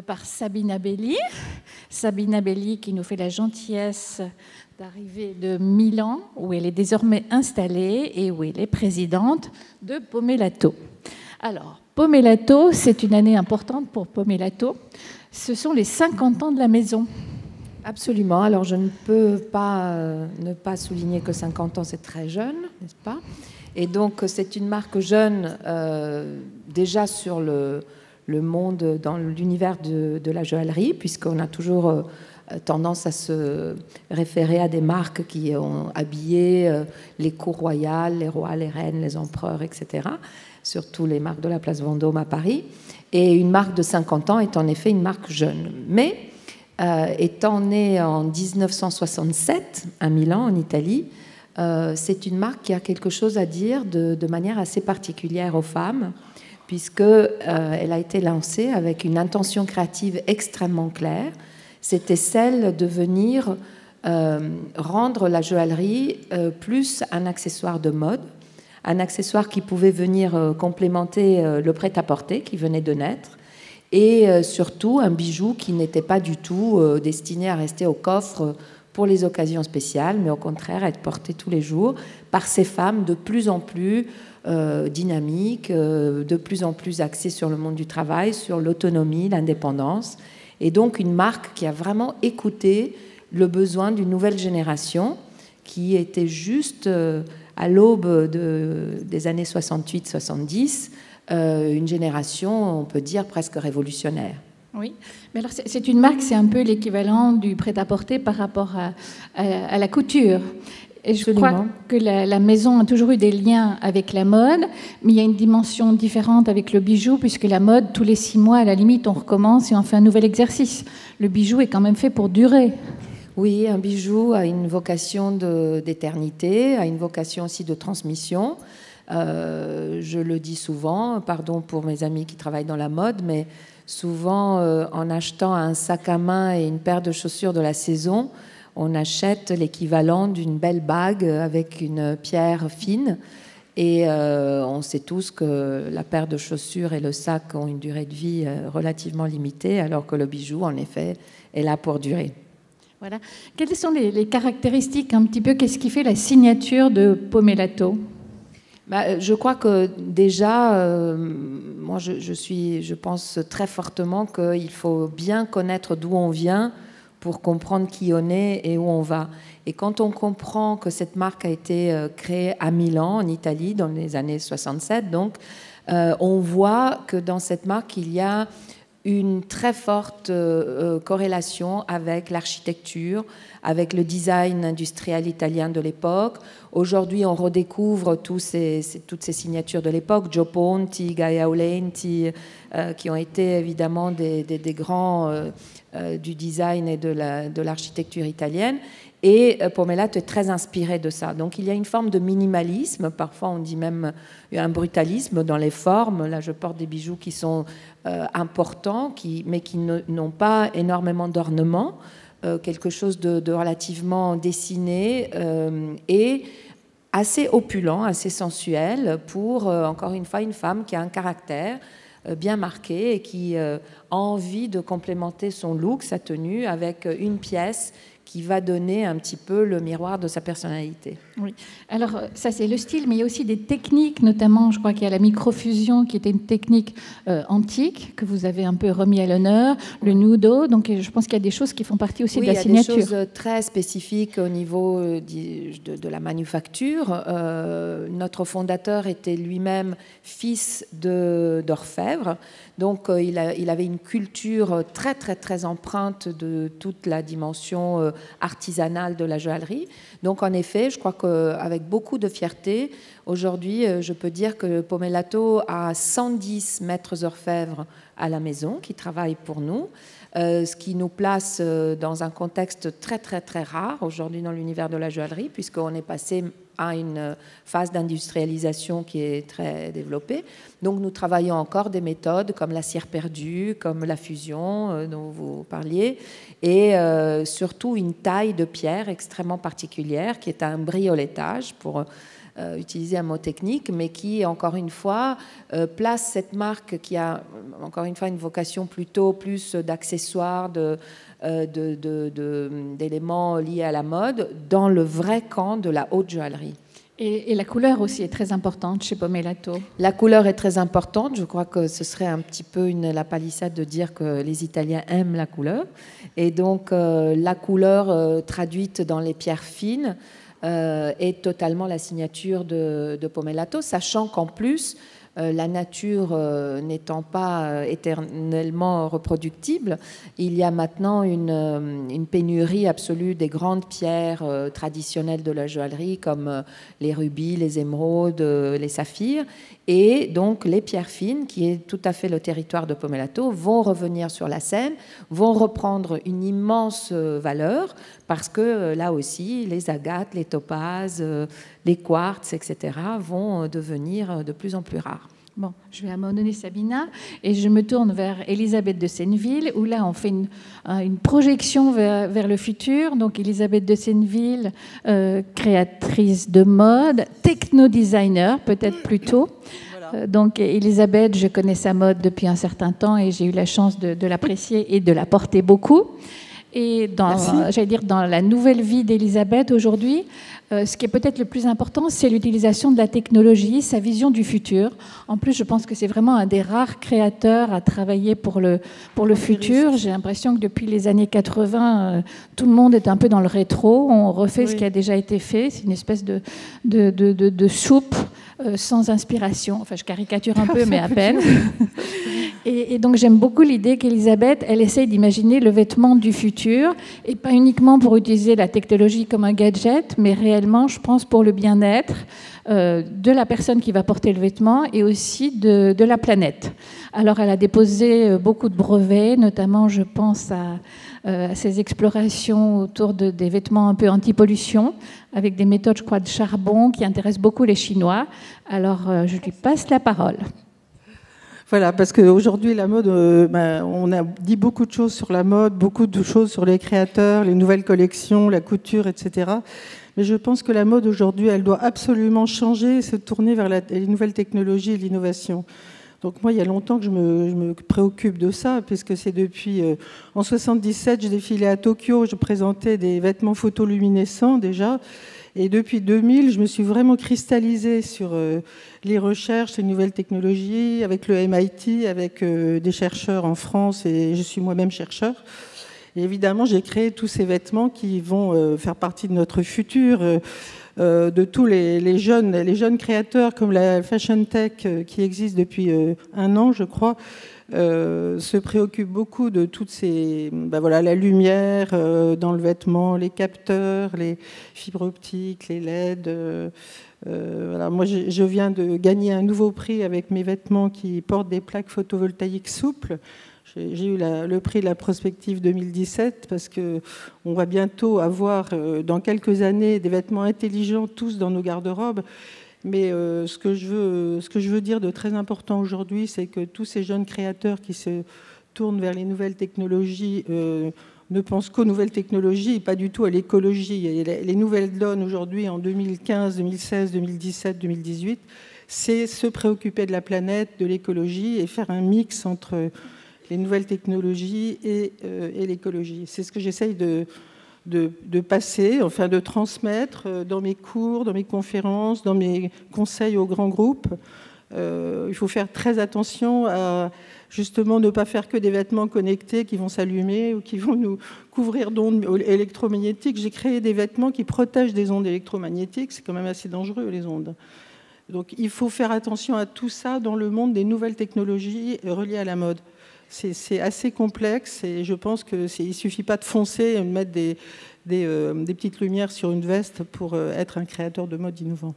par Sabina Belli. Sabina Belli qui nous fait la gentillesse d'arriver de Milan, où elle est désormais installée et où elle est présidente de Pomélato. Alors, Pomélato, c'est une année importante pour Pomélato. Ce sont les 50 ans de la maison. Absolument. Alors, je ne peux pas ne pas souligner que 50 ans, c'est très jeune, n'est-ce pas? Et donc, c'est une marque jeune, déjà sur le monde, dans l'univers de la joaillerie, puisqu'on a toujours tendance à se référer à des marques qui ont habillé les cours royales, les rois, les reines, les empereurs, etc., surtout les marques de la place Vendôme à Paris. Et une marque de 50 ans est en effet une marque jeune. Mais étant née en 1967 à Milan, en Italie, c'est une marque qui a quelque chose à dire de manière assez particulière aux femmes, puisqu'elle a été lancée avec une intention créative extrêmement claire. C'était celle de venir rendre la joaillerie plus un accessoire de mode, un accessoire qui pouvait venir complémenter le prêt-à-porter qui venait de naître, et surtout un bijou qui n'était pas du tout destiné à rester au coffre pour les occasions spéciales, mais au contraire être porté tous les jours par ces femmes de plus en plus dynamiques, de plus en plus axées sur le monde du travail, sur l'autonomie, l'indépendance, et donc une marque qui a vraiment écouté le besoin d'une nouvelle génération qui était juste à l'aube des années 68-70, une génération, on peut dire, presque révolutionnaire. Oui, mais alors c'est une marque, c'est un peu l'équivalent du prêt-à-porter par rapport à la couture. Et je crois que la maison a toujours eu des liens avec la mode, mais il y a une dimension différente avec le bijou, puisque la mode, tous les 6 mois, à la limite, on recommence et on fait un nouvel exercice. Le bijou est quand même fait pour durer. Oui, un bijou a une vocation d'éternité, a une vocation aussi de transmission. Je le dis souvent, pardon pour mes amis qui travaillent dans la mode, mais souvent, en achetant un sac à main et une paire de chaussures de la saison, on achète l'équivalent d'une belle bague avec une pierre fine. Et on sait tous que la paire de chaussures et le sac ont une durée de vie relativement limitée, alors que le bijou, en effet, est là pour durer. Voilà. Quelles sont les caractéristiques, un petit peu, qu'est-ce qui fait la signature de Pomélato ? Je crois que déjà, moi je pense très fortement qu'il faut bien connaître d'où on vient pour comprendre qui on est et où on va. Et quand on comprend que cette marque a été créée à Milan, en Italie, dans les années 67, donc, on voit que dans cette marque, il y a une très forte corrélation avec l'architecture, avec le design industriel italien de l'époque. Aujourd'hui, on redécouvre toutes ces signatures de l'époque, Gio Ponti, Gaia Aulenti, qui ont été évidemment des grands du design et de l'architecture italienne. Et Pomélato est très inspiré de ça. Donc il y a une forme de minimalisme, parfois on dit même un brutalisme dans les formes. Là, je porte des bijoux qui sont importants, mais qui n'ont pas énormément d'ornements, quelque chose de relativement dessiné et assez opulent, assez sensuel pour, encore une fois, une femme qui a un caractère bien marqué et qui a envie de complémenter son look, sa tenue, avec une pièce qui va donner un petit peu le miroir de sa personnalité. Oui. Alors, ça, c'est le style, mais il y a aussi des techniques, notamment, je crois qu'il y a la microfusion, qui était une technique antique, que vous avez un peu remis à l'honneur, le nudo, donc je pense qu'il y a des choses qui font partie aussi de la signature. Oui, il y a des choses très spécifiques au niveau de la manufacture. Notre fondateur était lui-même fils d'orfèvre, donc il avait une culture très, très, très empreinte de toute la dimension artisanale de la joaillerie. Donc en effet, je crois qu'avec beaucoup de fierté, aujourd'hui, je peux dire que Pomélato a 110 maîtres orfèvres à la maison qui travaillent pour nous, ce qui nous place dans un contexte très, très, très rare aujourd'hui dans l'univers de la joaillerie, puisqu'on est passé à une phase d'industrialisation qui est très développée. Donc nous travaillons encore des méthodes comme la cire perdue, comme la fusion dont vous parliez, et surtout une taille de pierre extrêmement particulière qui est un briolettage pour utiliser un mot technique, mais qui, encore une fois, place cette marque qui a, encore une fois, une vocation plutôt plus d'accessoires, d'éléments liés à la mode, dans le vrai camp de la haute joaillerie. Et la couleur aussi est très importante chez Pomellato. La couleur est très importante. Je crois que ce serait un petit peu la palissade de dire que les Italiens aiment la couleur. Et donc, la couleur traduite dans les pierres fines est totalement la signature de Pomellato, sachant qu'en plus, la nature n'étant pas éternellement reproductible, il y a maintenant une pénurie absolue des grandes pierres traditionnelles de la joaillerie comme les rubis, les émeraudes, les saphirs. Et donc les pierres fines, qui est tout à fait le territoire de Pomellato, vont revenir sur la scène, vont reprendre une immense valeur parce que là aussi, les agates, les topazes, les quartz, etc. vont devenir de plus en plus rares. Bon, je vais abandonner Sabina et je me tourne vers Elisabeth de Senneville, où là on fait une projection vers le futur. Donc Elisabeth de Senneville, créatrice de mode, techno-designer peut-être plutôt. Voilà. Donc Elisabeth, je connais sa mode depuis un certain temps et j'ai eu la chance de l'apprécier et de la porter beaucoup. Et j'allais dire, dans la nouvelle vie d'Elisabeth aujourd'hui, ce qui est peut-être le plus important, c'est l'utilisation de la technologie, sa vision du futur. En plus, je pense que c'est vraiment un des rares créateurs à travailler pour le futur. J'ai l'impression que depuis les années 80, tout le monde est un peu dans le rétro. On refait ce qui a déjà été fait. C'est une espèce de soupe sans inspiration. Enfin, je caricature un peu, mais à peine. Et donc, j'aime beaucoup l'idée qu'Elisabeth, elle essaye d'imaginer le vêtement du futur, et pas uniquement pour utiliser la technologie comme un gadget, mais réellement, je pense, pour le bien-être de la personne qui va porter le vêtement et aussi de la planète. Alors, elle a déposé beaucoup de brevets, notamment, je pense, à ses explorations autour des vêtements un peu anti-pollution, avec des méthodes, je crois, de charbon qui intéressent beaucoup les Chinois. Alors, je lui passe la parole. Voilà, parce qu'aujourd'hui, la mode, on a dit beaucoup de choses sur la mode, beaucoup de choses sur les créateurs, les nouvelles collections, la couture, etc. Mais je pense que la mode, aujourd'hui, elle doit absolument changer et se tourner vers les nouvelles technologies et l'innovation. Donc moi, il y a longtemps que je me préoccupe de ça, puisque c'est depuis... en 1977, je défilais à Tokyo, je présentais des vêtements photoluminescents déjà. Et depuis 2000, je me suis vraiment cristallisée sur les recherches, les nouvelles technologies, avec le MIT, avec des chercheurs en France, et je suis moi-même chercheur. Et évidemment, j'ai créé tous ces vêtements qui vont faire partie de notre futur, de tous les jeunes créateurs comme la Fashion Tech qui existe depuis un an, je crois, se préoccupe beaucoup de toutes ces... la lumière dans le vêtement, les capteurs, les fibres optiques, les LED. Moi, je viens de gagner un nouveau prix avec mes vêtements qui portent des plaques photovoltaïques souples. J'ai eu le prix de la prospective 2017 parce qu'on va bientôt avoir, dans quelques années, des vêtements intelligents tous dans nos garde-robes. Mais ce que je veux dire de très important aujourd'hui, c'est que tous ces jeunes créateurs qui se tournent vers les nouvelles technologies ne pensent qu'aux nouvelles technologies et pas du tout à l'écologie. Et les nouvelles donnes aujourd'hui, en 2015, 2016, 2017, 2018, c'est se préoccuper de la planète, de l'écologie et faire un mix entre les nouvelles technologies et l'écologie. C'est ce que j'essaye de passer, enfin de transmettre dans mes cours, dans mes conférences, dans mes conseils aux grands groupes. Il faut faire très attention à justement ne pas faire que des vêtements connectés qui vont s'allumer ou qui vont nous couvrir d'ondes électromagnétiques. J'ai créé des vêtements qui protègent des ondes électromagnétiques. C'est quand même assez dangereux, les ondes. Donc il faut faire attention à tout ça dans le monde des nouvelles technologies reliées à la mode. C'est assez complexe et je pense qu'il ne suffit pas de foncer et de mettre des petites lumières sur une veste pour être un créateur de mode innovant.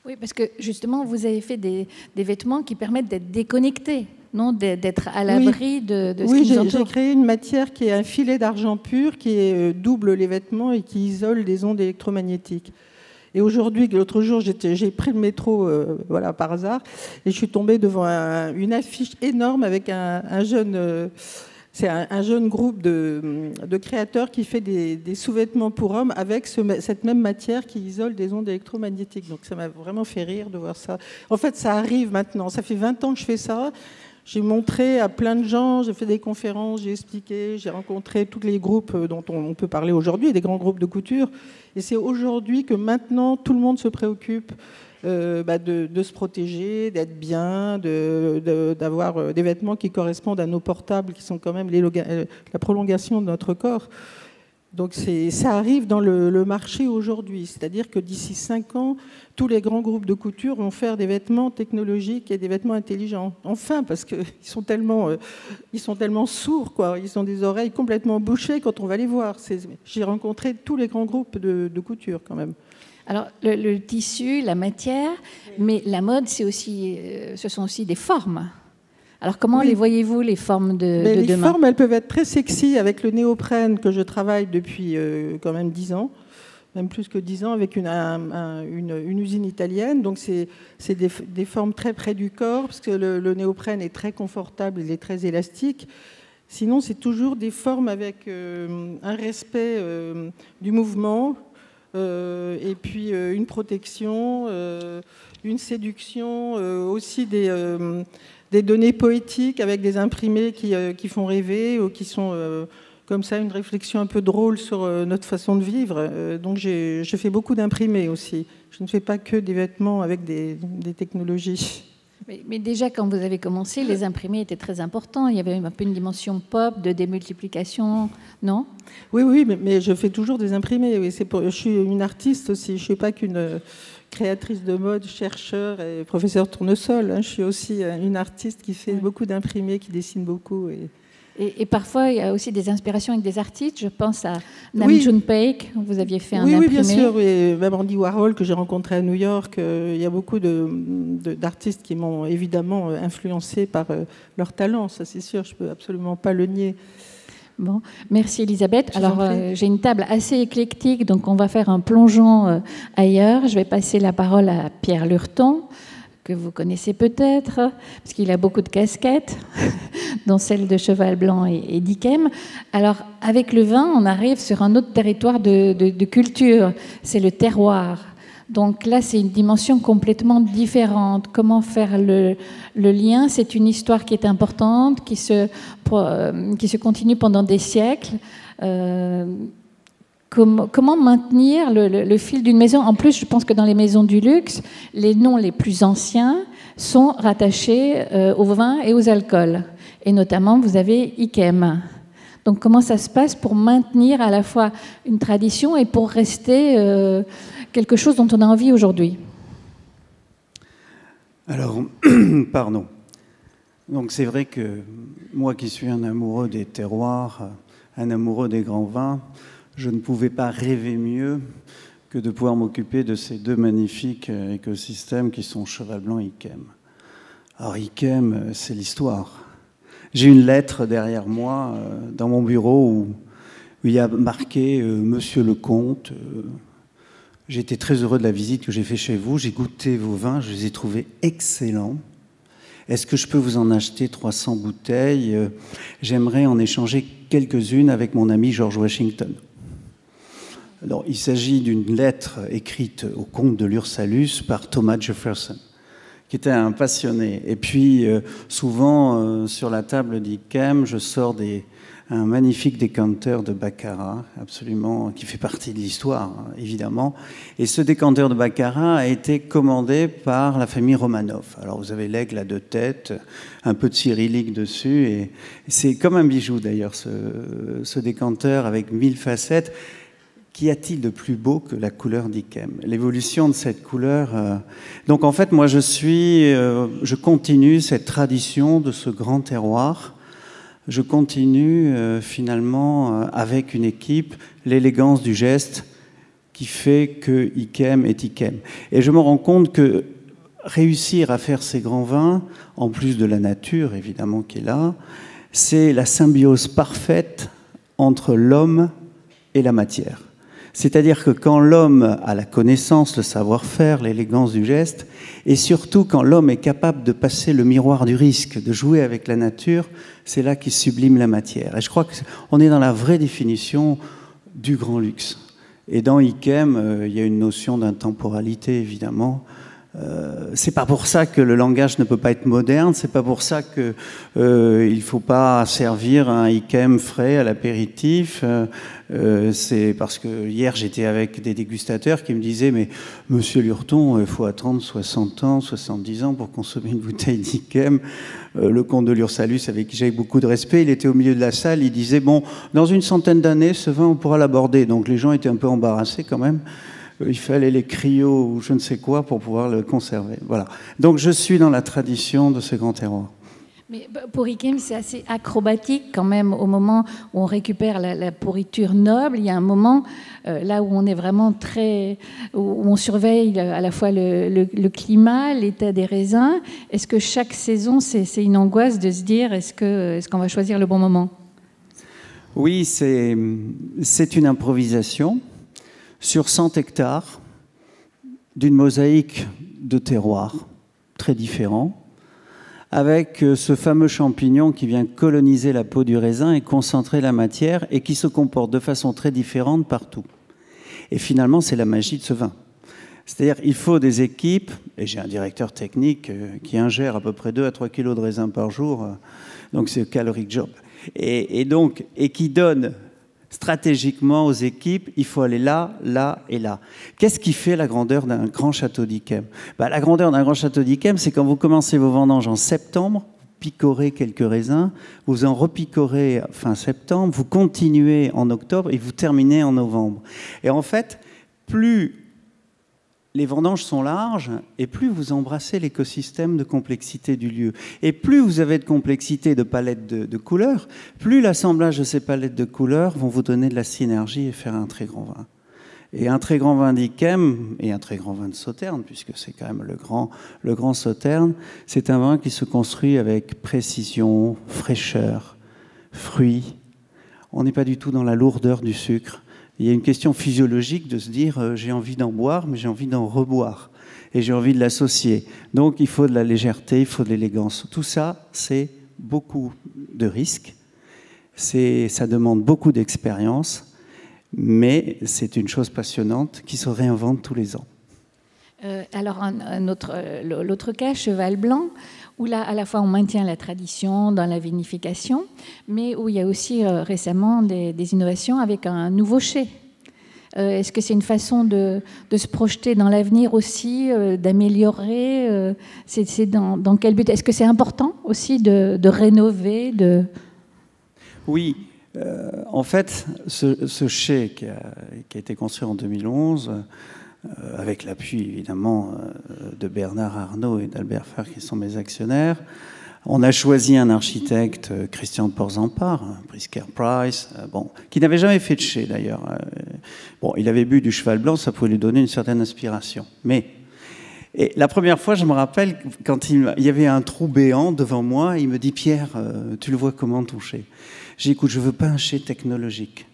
Oui, parce que justement, vous avez fait des vêtements qui permettent d'être déconnectés, non, d'être à l'abri de ce qui nous entoure. Oui, j'ai créé une matière qui est un filet d'argent pur qui double les vêtements et qui isole des ondes électromagnétiques. Et aujourd'hui, l'autre jour, j'ai pris le métro par hasard et je suis tombée devant une affiche énorme avec un jeune C'est un jeune groupe de créateurs qui fait des sous-vêtements pour hommes avec cette même matière qui isole des ondes électromagnétiques. Donc ça m'a vraiment fait rire de voir ça. En fait, ça arrive maintenant. Ça fait 20 ans que je fais ça. J'ai montré à plein de gens, j'ai fait des conférences, j'ai expliqué, j'ai rencontré tous les groupes dont on peut parler aujourd'hui, des grands groupes de couture. Et c'est aujourd'hui que maintenant, tout le monde se préoccupe de se protéger, d'être bien, d'avoir des vêtements qui correspondent à nos portables, qui sont quand même la prolongation de notre corps. Donc ça arrive dans le marché aujourd'hui. C'est-à-dire que d'ici 5 ans, tous les grands groupes de couture vont faire des vêtements technologiques et des vêtements intelligents. Enfin, parce qu'ils sont tellement sourds, quoi. Ils ont des oreilles complètement bouchées quand on va les voir. J'ai rencontré tous les grands groupes de couture quand même. Alors, le tissu, la matière, mais la mode, ce sont aussi des formes. Alors, comment les voyez-vous, les formes de demain ? Les formes, elles peuvent être très sexy avec le néoprène que je travaille depuis quand même 10 ans, même plus que 10 ans, avec une usine italienne. Donc, c'est des formes très près du corps, parce que le néoprène est très confortable, il est très élastique. Sinon, c'est toujours des formes avec un respect du mouvement, et puis une protection, une séduction, aussi des données poétiques avec des imprimés qui font rêver ou qui sont comme ça une réflexion un peu drôle sur notre façon de vivre. Donc je fais beaucoup d'imprimés aussi. Je ne fais pas que des vêtements avec des technologies. Mais déjà, quand vous avez commencé, les imprimés étaient très importants. Il y avait un peu une dimension pop, de démultiplication, non ? Oui, mais je fais toujours des imprimés. Oui, je suis une artiste aussi. Je ne suis pas qu'une créatrice de mode, chercheur et professeur tournesol. Je suis aussi une artiste qui fait beaucoup d'imprimés, qui dessine beaucoup. Et parfois, il y a aussi des inspirations avec des artistes. Je pense à Nam June Paik. Vous aviez fait un imprimé. Oui, bien sûr. Oui. Même Andy Warhol, que j'ai rencontré à New York. Il y a beaucoup d'artistes qui m'ont évidemment influencé par leur talent. Ça, c'est sûr. Je ne peux absolument pas le nier. Bon, merci Elisabeth. Alors, j'ai une table assez éclectique, donc on va faire un plongeon ailleurs. Je vais passer la parole à Pierre Lurton, que vous connaissez peut-être, parce qu'il a beaucoup de casquettes, dont celle de Cheval Blanc et d'Yquem. Alors, avec le vin, on arrive sur un autre territoire de culture, c'est le terroir. Donc là, c'est une dimension complètement différente. Comment faire le lien ? C'est une histoire qui est importante, qui se continue pendant des siècles. Comment maintenir le fil d'une maison ? En plus, je pense que dans les maisons du luxe, les noms les plus anciens sont rattachés au vin et aux alcools. Et notamment, vous avez Yquem. Donc comment ça se passe pour maintenir à la fois une tradition et pour rester quelque chose dont on a envie aujourd'hui ? Alors, pardon. Donc c'est vrai que moi qui suis un amoureux des terroirs, un amoureux des grands vins, je ne pouvais pas rêver mieux que de pouvoir m'occuper de ces deux magnifiques écosystèmes qui sont Cheval Blanc et Yquem. Alors Yquem, c'est l'histoire. J'ai une lettre derrière moi dans mon bureau où il y a marqué « Monsieur le Comte ». J'ai été très heureux de la visite que j'ai faite chez vous. J'ai goûté vos vins, je les ai trouvés excellents. Est-ce que je peux vous en acheter 300 bouteilles ? J'aimerais en échanger quelques-unes avec mon ami George Washington. Alors, il s'agit d'une lettre écrite au comte de l'Ursalus par Thomas Jefferson, qui était un passionné. Et puis, souvent, sur la table d'Yquem, je sors un magnifique décanteur de Baccarat, absolument, qui fait partie de l'histoire, évidemment. Et ce décanteur de Baccarat a été commandé par la famille Romanov. Alors, vous avez l'aigle à 2 têtes, un peu de cyrillique dessus, et c'est comme un bijou, d'ailleurs, ce décanteur avec 1000 facettes. Qu'y a-t-il de plus beau que la couleur d'Yquem ? L'évolution de cette couleur. Donc, en fait, moi, je continue cette tradition de ce grand terroir. Je continue finalement avec une équipe l'élégance du geste qui fait que Yquem est Yquem. Et je me rends compte que réussir à faire ces grands vins, en plus de la nature évidemment qui est là, c'est la symbiose parfaite entre l'homme et la matière. C'est-à-dire que quand l'homme a la connaissance, le savoir-faire, l'élégance du geste, et surtout quand l'homme est capable de passer le miroir du risque, de jouer avec la nature, c'est là qu'il sublime la matière. Et je crois qu'on est dans la vraie définition du grand luxe. Et dans Ikem, il y a une notion d'intemporalité, évidemment. C'est pas pour ça que le langage ne peut pas être moderne, c'est pas pour ça que il faut pas servir un Ikem frais à l'apéritif. C'est parce que hier j'étais avec des dégustateurs qui me disaient mais Monsieur Lurton, il faut attendre 60 ans, 70 ans pour consommer une bouteille d'Ikem. Le comte de Lursalus, avec qui j'avais beaucoup de respect, il était au milieu de la salle, il disait bon, dans une centaine d'années, ce vin on pourra l'aborder. Donc les gens étaient un peu embarrassés quand même. Il fallait les cryo ou je ne sais quoi pour pouvoir le conserver. Voilà. Donc je suis dans la tradition de ce grand terroir. Mais pour Ikem, c'est assez acrobatique quand même au moment où on récupère la pourriture noble. Il y a un moment là où on est vraiment où on surveille à la fois le climat, l'état des raisins. Est-ce que chaque saison, c'est une angoisse de se dire est-ce qu'on va choisir le bon moment? Oui, c'est une improvisation. Sur 100 hectares, d'une mosaïque de terroirs très différents, avec ce fameux champignon qui vient coloniser la peau du raisin et concentrer la matière et qui se comporte de façon très différente partout. Et finalement, c'est la magie de ce vin. C'est-à-dire il faut des équipes, et j'ai un directeur technique qui ingère à peu près 2 à 3 kilos de raisin par jour, donc c'est caloric job, et qui donne stratégiquement aux équipes, il faut aller là, là et là. Qu'est-ce qui fait la grandeur d'un grand château d'Yquem? La grandeur d'un grand château d'Yquem, c'est quand vous commencez vos vendanges en septembre, vous picorez quelques raisins, vous en repicorez fin septembre, vous continuez en octobre et vous terminez en novembre. Et en fait, plus les vendanges sont larges et plus vous embrassez l'écosystème de complexité du lieu. Et plus vous avez de complexité de palettes de couleurs, plus l'assemblage de ces palettes de couleurs vont vous donner de la synergie et faire un très grand vin. Et un très grand vin d'Yquem et un très grand vin de Sauternes, puisque c'est quand même le grand Sauternes, c'est un vin qui se construit avec précision, fraîcheur, fruits. On n'est pas du tout dans la lourdeur du sucre. Il y a une question physiologique de se dire j'ai envie d'en boire, mais j'ai envie d'en reboire. Et j'ai envie de l'associer. Donc il faut de la légèreté, il faut de l'élégance. Tout ça, c'est beaucoup de risques. Ça demande beaucoup d'expérience, mais c'est une chose passionnante qui se réinvente tous les ans. Alors l'autre cas, Cheval Blanc, où là, à la fois, on maintient la tradition dans la vinification, mais où il y a aussi récemment des innovations avec un nouveau chai. Est-ce que c'est une façon de se projeter dans l'avenir aussi, d'améliorer c'est dans quel but? Est-ce que c'est important aussi de rénover Oui. En fait, ce chai qui a été construit en 2011... avec l'appui évidemment de Bernard Arnault et d'Albert Fer qui sont mes actionnaires. On a choisi un architecte, Christian Porzampar, Prisker Price, qui n'avait jamais fait de chai d'ailleurs. Il avait bu du Cheval Blanc, ça pouvait lui donner une certaine inspiration. Et la première fois, je me rappelle, quand il y avait un trou béant devant moi, il me dit « Pierre, tu le vois comment ton chai ?» J'ai dit « Écoute, je ne veux pas un chai technologique.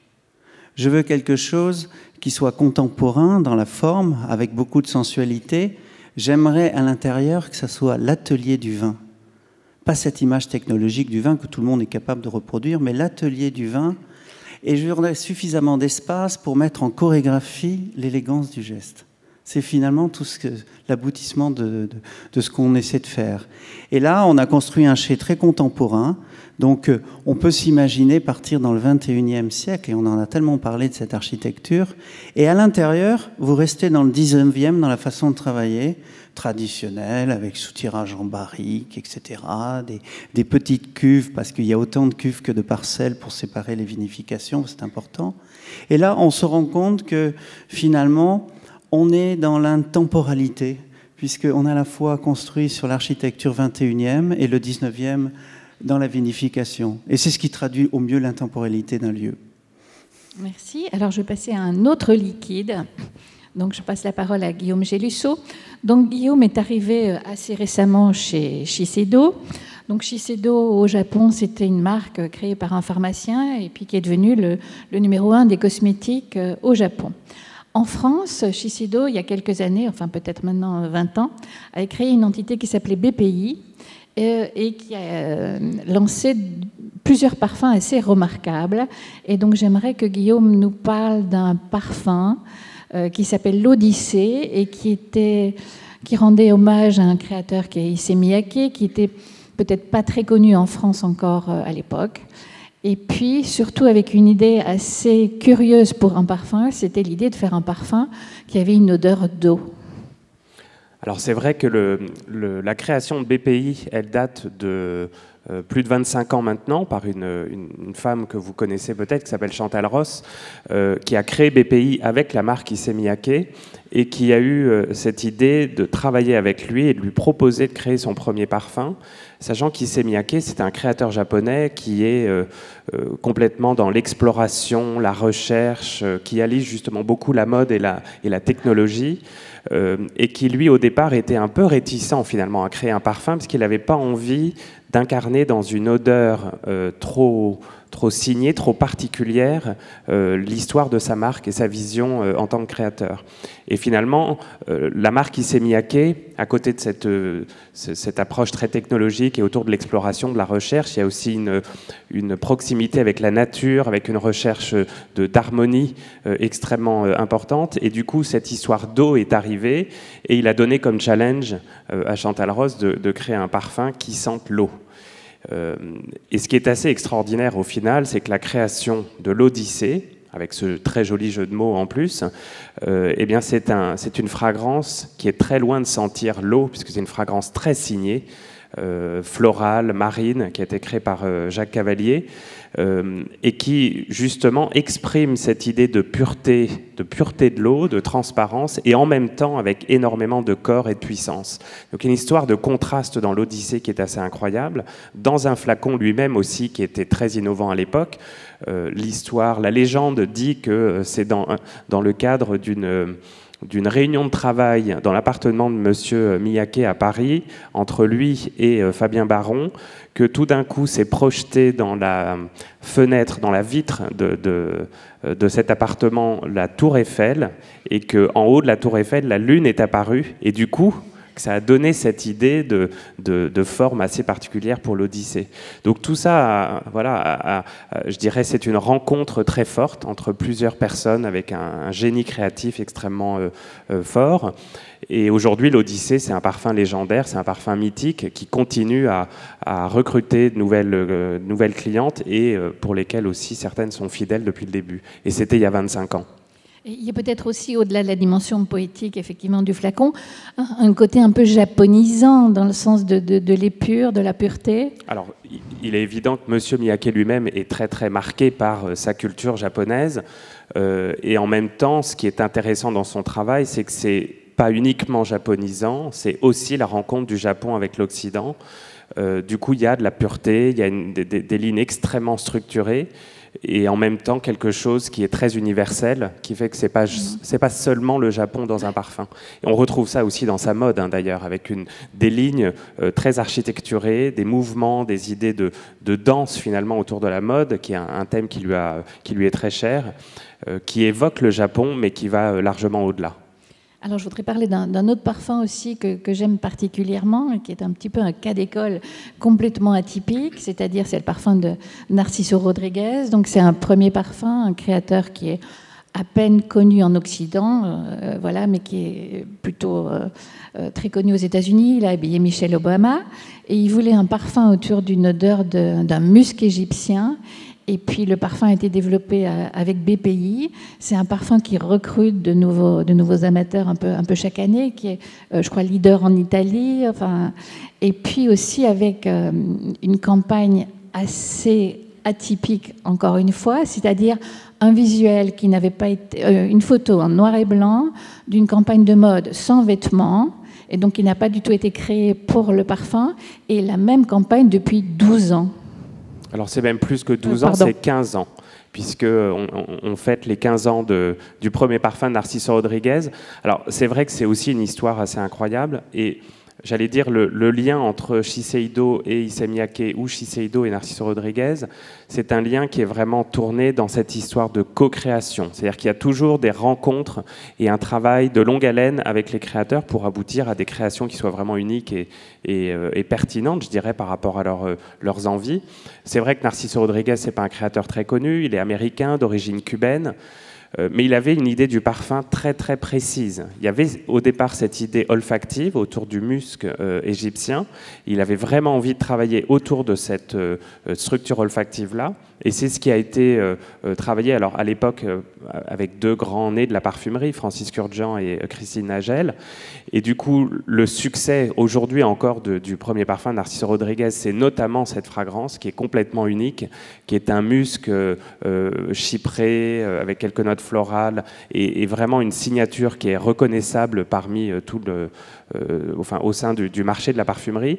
Je veux quelque chose qui soit contemporain dans la forme, avec beaucoup de sensualité. J'aimerais à l'intérieur que ça soit l'atelier du vin. Pas cette image technologique du vin que tout le monde est capable de reproduire, mais l'atelier du vin. Et je voudrais suffisamment d'espace pour mettre en chorégraphie l'élégance du geste. C'est finalement tout l'aboutissement de ce qu'on essaie de faire. Et là, on a construit un chai très contemporain. Donc, on peut s'imaginer partir dans le 21e siècle, et on en a tellement parlé de cette architecture. Et à l'intérieur, vous restez dans le 19e, dans la façon de travailler, traditionnelle, avec soutirage en barrique, etc. Des petites cuves, parce qu'il y a autant de cuves que de parcelles pour séparer les vinifications, c'est important. Et là, on se rend compte que, finalement, on est dans l'intemporalité, puisqu'on a à la fois construit sur l'architecture 21e et le 19e dans la vinification. Et c'est ce qui traduit au mieux l'intemporalité d'un lieu. Merci. Alors, je vais passer à un autre liquide. Donc, je passe la parole à Guillaume Gélusseau. Donc, Guillaume est arrivé assez récemment chez Shiseido. Donc Shiseido au Japon, c'était une marque créée par un pharmacien et puis qui est devenue le numéro 1 des cosmétiques au Japon. En France, Shiseido, il y a quelques années, enfin peut-être maintenant 20 ans, avait créé une entité qui s'appelait BPI et qui a lancé plusieurs parfums assez remarquables. Et donc j'aimerais que Guillaume nous parle d'un parfum qui s'appelle l'Odyssée et qui rendait hommage à un créateur qui est Issey Miyake, qui était peut-être pas très connu en France encore à l'époque. Et puis, surtout avec une idée assez curieuse pour un parfum, c'était l'idée de faire un parfum qui avait une odeur d'eau. Alors c'est vrai que la création de BPI, elle date de plus de 25 ans maintenant, par une femme que vous connaissez peut-être, qui s'appelle Chantal Ross, qui a créé BPI avec la marque Issey Miyake, et qui a eu cette idée de travailler avec lui et de lui proposer de créer son premier parfum, sachant qu'Issey Miyake, c'est un créateur japonais qui est complètement dans l'exploration, la recherche, qui allie justement beaucoup la mode et la technologie, et qui, lui, au départ, était un peu réticent, finalement, à créer un parfum, parce qu'il n'avait pas envie d'incarner dans une odeur trop signée, trop particulière, l'histoire de sa marque et sa vision en tant que créateur. Et finalement, la marque Issey Miyake, à côté de cette approche très technologique et autour de l'exploration, de la recherche, il y a aussi une proximité avec la nature, avec une recherche d'harmonie extrêmement importante. Et du coup, cette histoire d'eau est arrivée et il a donné comme challenge à Chantal Ross de créer un parfum qui sente l'eau. Et ce qui est assez extraordinaire au final, c'est que la création de l'Odyssée, avec ce très joli jeu de mots en plus, eh bien c'est une fragrance qui est très loin de sentir l'eau, puisque c'est une fragrance très signée, florale, marine, qui a été créée par Jacques Cavalier, et qui justement exprime cette idée de pureté de l'eau, de transparence, et en même temps avec énormément de corps et de puissance. Donc une histoire de contraste dans l'Odyssée qui est assez incroyable, dans un flacon lui-même aussi qui était très innovant à l'époque. La légende dit que c'est dans le cadre d'une réunion de travail dans l'appartement de Monsieur Miyake à Paris, entre lui et Fabien Baron, que tout d'un coup s'est projeté dans la fenêtre, dans la vitre de cet appartement, la tour Eiffel, et qu'en haut de la tour Eiffel, la lune est apparue, et du coup, ça a donné cette idée de forme assez particulière pour l'Odyssée. Donc tout ça, je dirais, c'est une rencontre très forte entre plusieurs personnes avec un génie créatif extrêmement fort. Et aujourd'hui, l'Odyssée, c'est un parfum légendaire, c'est un parfum mythique qui continue à recruter de nouvelles clientes et pour lesquelles aussi certaines sont fidèles depuis le début. Et c'était il y a 25 ans. Il y a peut-être aussi, au-delà de la dimension poétique, effectivement, du flacon, un côté un peu japonisant, dans le sens de l'épure, de la pureté. Alors, il est évident que M. Miyake lui-même est très, très marqué par sa culture japonaise. Et en même temps, ce qui est intéressant dans son travail, c'est que c'est pas uniquement japonisant, c'est aussi la rencontre du Japon avec l'Occident. Du coup, il y a de la pureté, il y a des lignes extrêmement structurées, et en même temps quelque chose qui est très universel, qui fait que c'est pas seulement le Japon dans un parfum. Et on retrouve ça aussi dans sa mode, d'ailleurs, avec des lignes très architecturées, des mouvements, des idées de danse finalement autour de la mode, qui est un thème qui lui est très cher, qui évoque le Japon, mais qui va largement au-delà. Alors, je voudrais parler d'un autre parfum aussi que j'aime particulièrement, et qui est un petit peu un cas d'école complètement atypique, c'est-à-dire c'est le parfum de Narciso Rodriguez. Donc, c'est un premier parfum, un créateur qui est à peine connu en Occident, mais qui est plutôt très connu aux États-Unis. Il a habillé Michelle Obama, et il voulait un parfum autour d'une odeur d'un musc égyptien. Et puis le parfum a été développé avec BPI. C'est un parfum qui recrute de nouveaux amateurs un peu chaque année, qui est, je crois, leader en Italie. Et puis aussi avec une campagne assez atypique, encore une fois, c'est-à-dire un visuel qui n'avait pas été... une photo en noir et blanc d'une campagne de mode sans vêtements, et donc qui n'a pas du tout été créée pour le parfum, et la même campagne depuis 12 ans. Alors c'est même plus que 12 ans, c'est 15 ans, puisqu'on fête les 15 ans du premier parfum de Narciso Rodriguez. Alors c'est vrai que c'est aussi une histoire assez incroyable, et j'allais dire, le lien entre Shiseido et Issey Miyake ou Shiseido et Narciso Rodriguez, c'est un lien qui est vraiment tourné dans cette histoire de co-création. C'est-à-dire qu'il y a toujours des rencontres et un travail de longue haleine avec les créateurs pour aboutir à des créations qui soient vraiment uniques et pertinentes, je dirais, par rapport à leurs envies. C'est vrai que Narciso Rodriguez, c'est pas un créateur très connu, il est américain, d'origine cubaine. Mais il avait une idée du parfum très très précise. Il y avait au départ cette idée olfactive autour du musc égyptien. Il avait vraiment envie de travailler autour de cette structure olfactive-là. Et c'est ce qui a été travaillé alors, à l'époque avec deux grands nés de la parfumerie, Francis Kurkdjian et Christine Nagel. Et du coup, le succès aujourd'hui encore du premier parfum de Narciso Rodriguez, c'est notamment cette fragrance qui est complètement unique, qui est un musc chypré avec quelques notes florales et vraiment une signature qui est reconnaissable parmi au sein du marché de la parfumerie.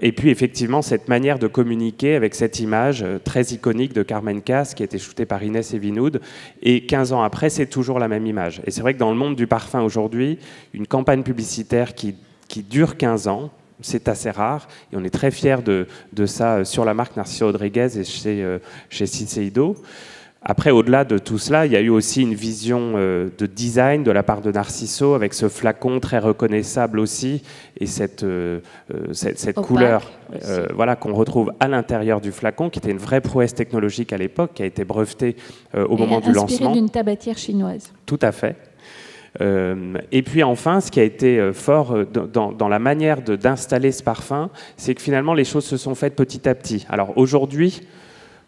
Et puis effectivement, cette manière de communiquer avec cette image très iconique de Carmen Cass qui a été shootée par Inès Evinoud. Et 15 ans après, c'est toujours la même image. Et c'est vrai que dans le monde du parfum aujourd'hui, une campagne publicitaire qui dure 15 ans, c'est assez rare. Et on est très fiers de ça sur la marque Narciso Rodriguez et chez Shiseido. Après, au-delà de tout cela, il y a eu aussi une vision de design de la part de Narciso avec ce flacon très reconnaissable aussi et cette couleur voilà, qu'on retrouve à l'intérieur du flacon, qui était une vraie prouesse technologique à l'époque, qui a été brevetée au moment du lancement. Inspirée d'une tabatière chinoise. Tout à fait. Et puis enfin, ce qui a été fort dans la manière d'installer ce parfum, c'est que finalement les choses se sont faites petit à petit. Alors aujourd'hui,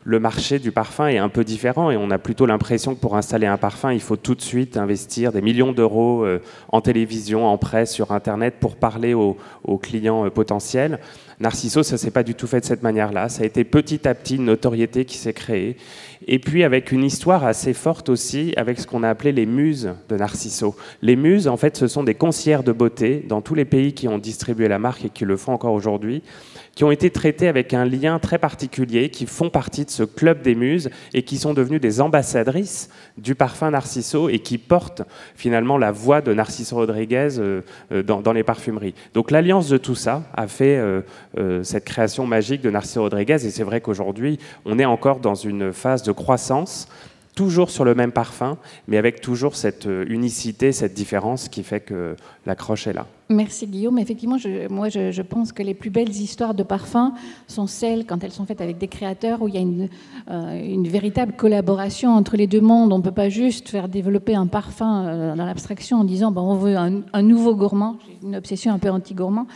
le marché du parfum est un peu différent et on a plutôt l'impression que pour installer un parfum, il faut tout de suite investir des millions d'euros en télévision, en presse, sur Internet pour parler aux clients potentiels. Narciso, ça ne s'est pas du tout fait de cette manière-là. Ça a été petit à petit une notoriété qui s'est créée. Et puis avec une histoire assez forte aussi avec ce qu'on a appelé les muses de Narciso. Les muses, en fait, ce sont des conseillères de beauté dans tous les pays qui ont distribué la marque et qui le font encore aujourd'hui, qui ont été traitées avec un lien très particulier, qui font partie de ce club des muses et qui sont devenues des ambassadrices du parfum Narciso et qui portent finalement la voix de Narciso Rodriguez dans les parfumeries. Donc l'alliance de tout ça a fait cette création magique de Narciso Rodriguez et c'est vrai qu'aujourd'hui, on est encore dans une phase de croissance, toujours sur le même parfum, mais avec toujours cette unicité, cette différence qui fait que l'accroche est là. Merci Guillaume. Effectivement, je pense que les plus belles histoires de parfums sont celles, quand elles sont faites avec des créateurs, où il y a une véritable collaboration entre les deux mondes. On ne peut pas juste faire développer un parfum dans l'abstraction en disant on veut un nouveau gourmand. J'ai une obsession un peu anti-gourmand.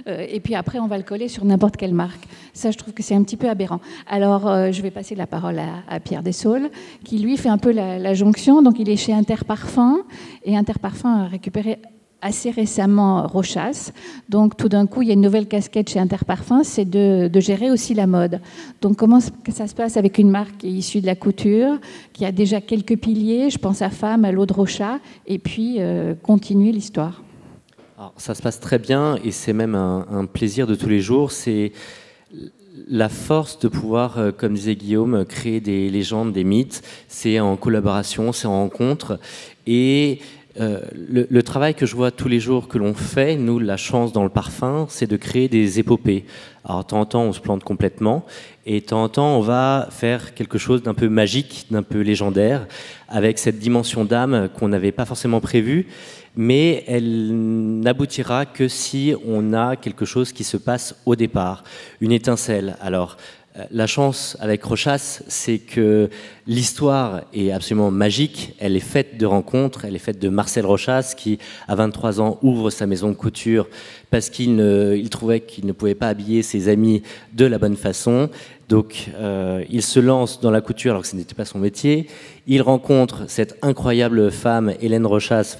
Et puis après, on va le coller sur n'importe quelle marque. Ça, je trouve que c'est un petit peu aberrant. Alors, je vais passer la parole à Pierre Dessaules, qui, lui, fait un peu la jonction. Donc, il est chez Interparfums, et Interparfums a récupéré assez récemment Rochas. Donc, tout d'un coup, il y a une nouvelle casquette chez Interparfums, c'est de gérer aussi la mode. Donc, comment ça se passe avec une marque qui est issue de la couture, qui a déjà quelques piliers, je pense à Femme, à l'eau de Rocha, et puis continuer l'histoire. Alors, ça se passe très bien et c'est même un plaisir de tous les jours. C'est la force de pouvoir, comme disait Guillaume, créer des légendes, des mythes. C'est en collaboration, c'est en rencontre. Et le travail que je vois tous les jours que l'on fait, nous, la chance dans le parfum, c'est de créer des épopées. Alors, de temps en temps, on se plante complètement, et de temps en temps, on va faire quelque chose d'un peu magique, d'un peu légendaire, avec cette dimension d'âme qu'on n'avait pas forcément prévue, mais elle n'aboutira que si on a quelque chose qui se passe au départ, une étincelle. Alors, la chance avec Rochas, c'est que l'histoire est absolument magique. Elle est faite de rencontres, elle est faite de Marcel Rochas qui, à 23 ans, ouvre sa maison de couture parce qu'il trouvait qu'il ne pouvait pas habiller ses amis de la bonne façon. Donc, il se lance dans la couture alors que ce n'était pas son métier. Il rencontre cette incroyable femme, Hélène Rochas,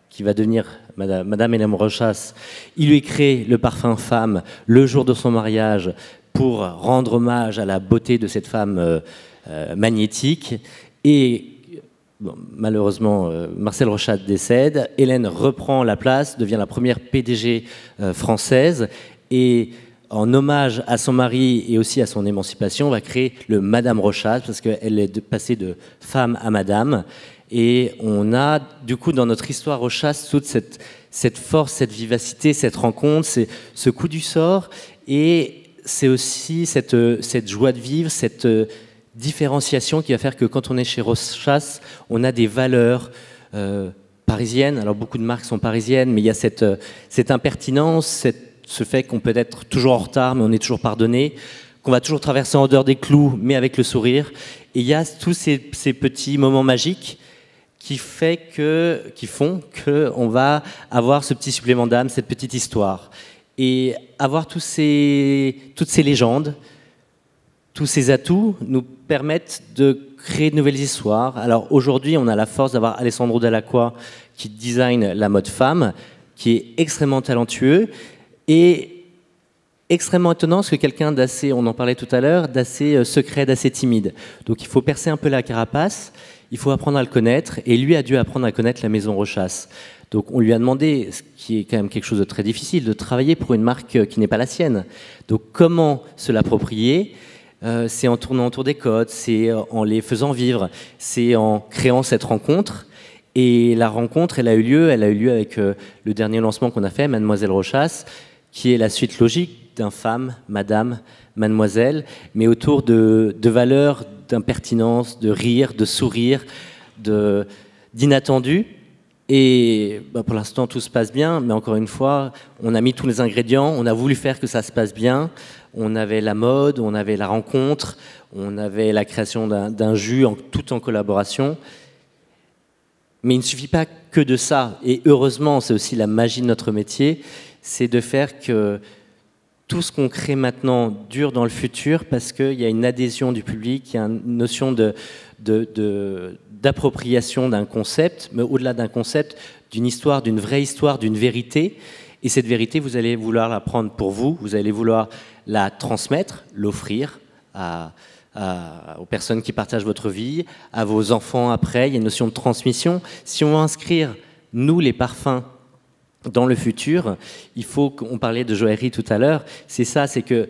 qui va devenir Madame Hélène Rochas. Il lui crée le parfum Femme le jour de son mariage pour rendre hommage à la beauté de cette femme magnétique. Et bon, malheureusement, Marcel Rochas décède. Hélène reprend la place, devient la première PDG française. Et en hommage à son mari et aussi à son émancipation, va créer le Madame Rochas, parce qu'elle est passée de femme à Madame. Et on a, du coup, dans notre histoire Rochas, toute cette force, cette vivacité, cette rencontre, c'est ce coup du sort, et c'est aussi cette joie de vivre, cette différenciation qui va faire que quand on est chez Rochas, on a des valeurs parisiennes. Alors beaucoup de marques sont parisiennes, mais il y a cette impertinence, ce fait qu'on peut être toujours en retard, mais on est toujours pardonné, qu'on va toujours traverser en dehors des clous, mais avec le sourire. Et il y a tous ces petits moments magiques qui font qu'on va avoir ce petit supplément d'âme, cette petite histoire. Et avoir toutes ces légendes, tous ces atouts nous permettent de créer de nouvelles histoires. Alors aujourd'hui, on a la force d'avoir Alessandro Dell'Acqua qui design la mode femme, qui est extrêmement talentueux et extrêmement étonnant, parce que quelqu'un d'assez, on en parlait tout à l'heure, d'assez secret, d'assez timide. Donc il faut percer un peu la carapace, il faut apprendre à le connaître, et lui a dû apprendre à connaître la maison Rochas. Donc on lui a demandé, ce qui est quand même quelque chose de très difficile, de travailler pour une marque qui n'est pas la sienne. Donc comment se l'approprier ? C'est en tournant autour des codes, c'est en les faisant vivre, c'est en créant cette rencontre. Et la rencontre, elle a eu lieu avec le dernier lancement qu'on a fait, Mademoiselle Rochas, qui est la suite logique d'un femme, madame, mademoiselle, mais autour de valeurs, d'impertinence, de rire, de sourire, d'inattendu. Et pour l'instant, tout se passe bien, mais encore une fois, on a mis tous les ingrédients, on a voulu faire que ça se passe bien. On avait la mode, on avait la rencontre, on avait la création d'un jus, tout en collaboration. Mais il ne suffit pas que de ça. Et heureusement, c'est aussi la magie de notre métier, c'est de faire que tout ce qu'on crée maintenant dure dans le futur, parce qu'il y a une adhésion du public, il y a une notion d'appropriation d'un concept, mais au-delà d'un concept, d'une histoire, d'une vraie histoire, d'une vérité. Et cette vérité, vous allez vouloir la prendre pour vous, vous allez vouloir la transmettre, l'offrir aux personnes qui partagent votre vie, à vos enfants après. Il y a une notion de transmission. Si on veut inscrire, nous, les parfums, dans le futur, il faut qu'on parlait de joaillerie tout à l'heure, c'est ça, c'est que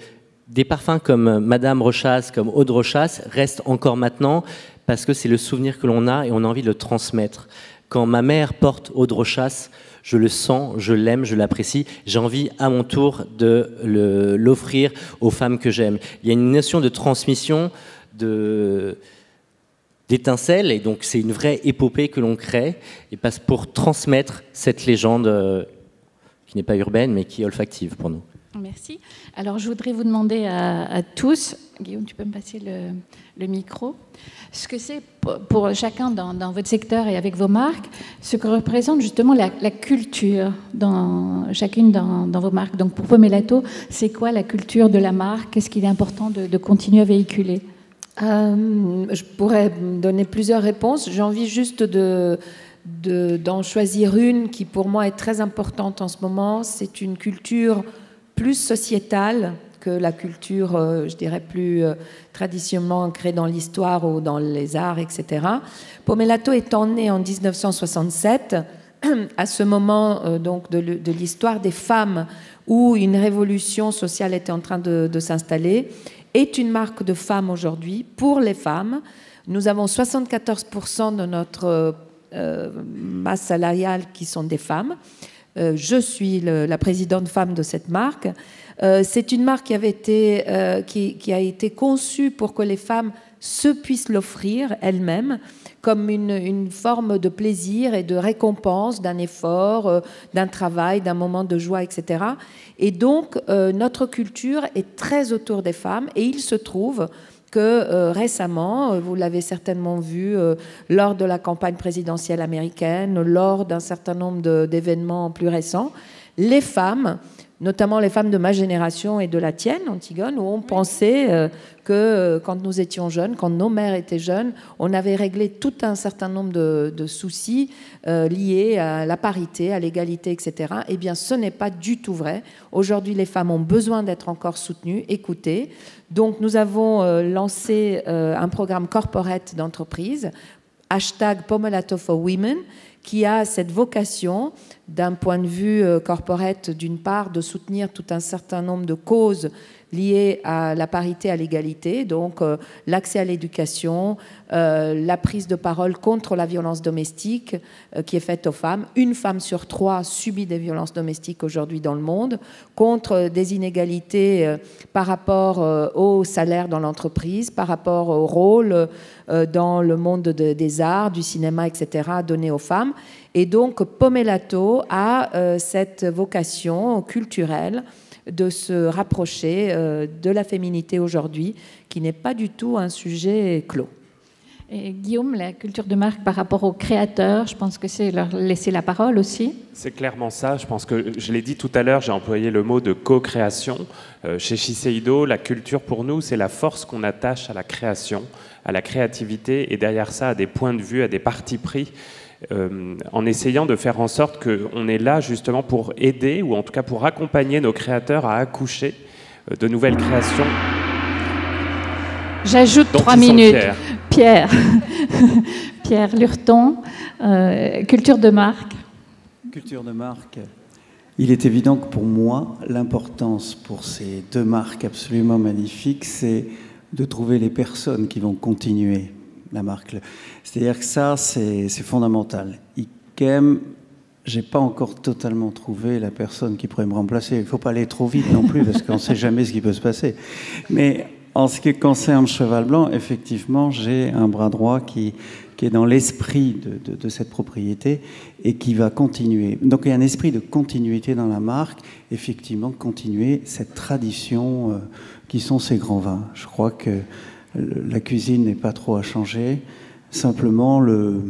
des parfums comme Madame Rochas, comme Aude Rochas, restent encore maintenant parce que c'est le souvenir que l'on a et on a envie de le transmettre. Quand ma mère porte Aude Rochas, je le sens, je l'aime, je l'apprécie. J'ai envie à mon tour de l'offrir aux femmes que j'aime. Il y a une notion de transmission, d'étincelles, et donc c'est une vraie épopée que l'on crée, et passe pour transmettre cette légende qui n'est pas urbaine, mais qui est olfactive pour nous. Merci. Alors, je voudrais vous demander à tous, Guillaume, tu peux me passer le micro, ce que c'est pour chacun dans votre secteur et avec vos marques, ce que représente justement la culture chacune dans vos marques. Donc, pour Pomellato, c'est quoi la culture de la marque? Qu'est-ce qu'il est important de continuer à véhiculer? Je pourrais donner plusieurs réponses. J'ai envie juste d'en choisir une qui, pour moi, est très importante en ce moment. C'est une culture plus sociétale que la culture, je dirais, plus traditionnellement ancrée dans l'histoire ou dans les arts, etc. Pomellato étant né en 1967, à ce moment donc de l'histoire des femmes où une révolution sociale était en train de s'installer, est une marque de femmes aujourd'hui pour les femmes. Nous avons 74% de notre masse salariale qui sont des femmes. Je suis la présidente femme de cette marque. C'est une marque qui a été conçue pour que les femmes puissent l'offrir elles-mêmes comme une forme de plaisir et de récompense d'un effort, d'un travail, d'un moment de joie, etc. Et donc, notre culture est très autour des femmes, et il se trouve que récemment, vous l'avez certainement vu lors de la campagne présidentielle américaine, lors d'un certain nombre d'événements plus récents, les femmes, notamment les femmes de ma génération et de la tienne, Antigone, où on pensait que quand nous étions jeunes, quand nos mères étaient jeunes, on avait réglé tout un certain nombre de soucis liés à la parité, à l'égalité, etc. Eh bien, ce n'est pas du tout vrai. Aujourd'hui, les femmes ont besoin d'être encore soutenues, écoutées. Donc, nous avons lancé un programme corporate d'entreprise, #Pomellato for Women, qui a cette vocation, d'un point de vue corporate, d'une part, de soutenir tout un certain nombre de causes, liées à la parité, à l'égalité, donc l'accès à l'éducation, la prise de parole contre la violence domestique qui est faite aux femmes. Une femme sur 3 subit des violences domestiques aujourd'hui dans le monde, contre des inégalités par rapport au salaire dans l'entreprise, par rapport au rôle dans le monde des arts, du cinéma, etc., donné aux femmes. Et donc, Pomellato a cette vocation culturelle de se rapprocher de la féminité aujourd'hui, qui n'est pas du tout un sujet clos. Et Guillaume, la culture de marque par rapport aux créateurs, je pense que c'est leur laisser la parole aussi. C'est clairement ça. Je pense que, je l'ai dit tout à l'heure, j'ai employé le mot de co-création. Chez Shiseido, la culture pour nous, c'est la force qu'on attache à la création, à la créativité, et derrière ça, à des points de vue, à des partis pris, en essayant de faire en sorte qu'on est là justement pour aider, ou en tout cas pour accompagner nos créateurs à accoucher de nouvelles créations. J'ajoute 3 minutes. Pierre, Pierre Lurton, culture de marque. Culture de marque. Il est évident que pour moi, l'importance pour ces 2 marques absolument magnifiques, c'est de trouver les personnes qui vont continuer la marque. C'est-à-dire que ça, c'est fondamental. Ikem, j'ai pas encore totalement trouvé la personne qui pourrait me remplacer. Il ne faut pas aller trop vite non plus, parce qu'on ne sait jamais ce qui peut se passer. Mais en ce qui concerne Cheval Blanc, effectivement, j'ai un bras droit qui est dans l'esprit de cette propriété et qui va continuer. Donc il y a un esprit de continuité dans la marque, effectivement, continuer cette tradition qui sont ces grands vins. Je crois que la cuisine n'est pas trop à changer, simplement le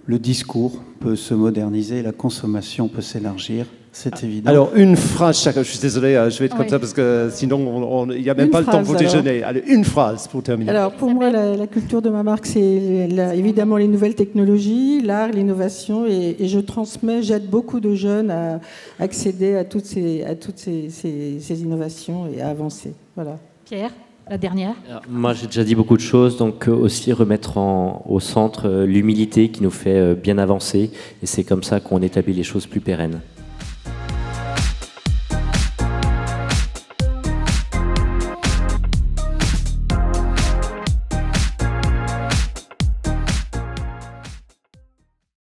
discours peut se moderniser, la consommation peut s'élargir. C'est évident. Alors, une phrase chacun. Je suis désolé, je vais être comme ça parce que sinon, il n'y a même pas le temps pour déjeuner. Allez, une phrase pour terminer. Alors, pour moi, la culture de ma marque, c'est évidemment les nouvelles technologies, l'art, l'innovation. Et je transmets, j'aide beaucoup de jeunes à accéder à toutes ces innovations et à avancer. Voilà. Pierre, la dernière. Alors, moi, j'ai déjà dit beaucoup de choses, donc aussi remettre au centre l'humilité qui nous fait bien avancer. Et c'est comme ça qu'on établit les choses plus pérennes.